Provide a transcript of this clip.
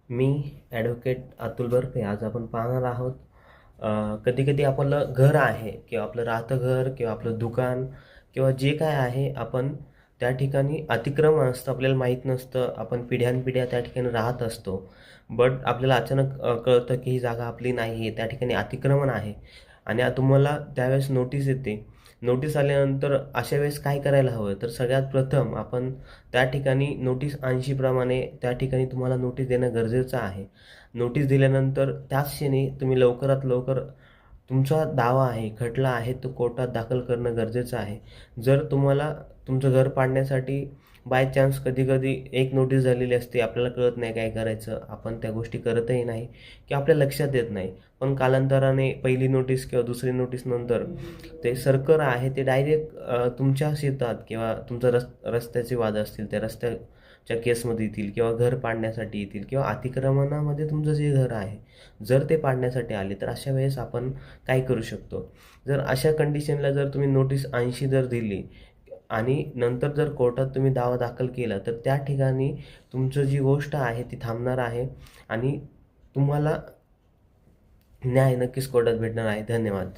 मी advocate Atul Barfe. आज आपण पाहणार आहोत कधी कधी आपलं घर आहे किंवा आपलं राहतं घर किंवा आपलं दुकान किंवा जे काय आहे, आपण त्या ठिकाणी अतिक्रमण असतं, आपल्याला माहीत नसतं. आपण पिढ्यानपिढ्या त्या ठिकाणी राहत असतो, बट आपल्याला अचानक कळतं की ही जागा आपली नाही आहे, त्या ठिकाणी अतिक्रमण आहे. आणि तुम्हाला त्यावेळेस नोटीस येते. नोटीस आल्यानंतर अशा वेळेस काय करायला हवं, तर सगळ्यात प्रथम आपण त्या ठिकाणी नोटीस 80 प्रमाणे त्या ठिकाणी तुम्हाला नोटीस देणं गरजेचं आहे. नोटीस दिल्यानंतर त्याच क्षणी तुम्ही लवकरात लवकर तुमचा दावा आहे, खटला आहे, तो कोर्टात दाखल करणं गरजेचं आहे. जर तुम्हाला तुमचं घर पाडण्यासाठी बाय चान्स कधी-कधी एक नोटीस झालेली असते, आपल्याला कळत नाही काय करायचं, आपण त्या गोष्टी करतही नाही की आपल्या लक्षात येत नाही. पण कालांतराने पहिली नोटीस किंवा दुसरी नोटीस नंतर ते सर्कल आहे ते डायरेक्ट तुमच्याच येतात किंवा तुमचं रस्त्याचे वाद असतील, त्या रस्त्याच्या केसमध्ये येतील किंवा घर पाडण्यासाठी येतील किंवा अतिक्रमणामध्ये तुमचं जे घर आहे, जर ते पाडण्यासाठी आले, तर अशा वेळेस आपण काय करू शकतो? जर अशा कंडिशनला जर तुम्ही नोटीस 80 जर दिली आणि नंतर जर कोर्टात तुम्ही दावा दाखल केला, तर त्या ठिकाणी तुमचं जी गोष्ट आहे ती थांबणार आहे आणि तुम्हाला न्याय नक्कीच कोर्टात भेटणार आहे. धन्यवाद.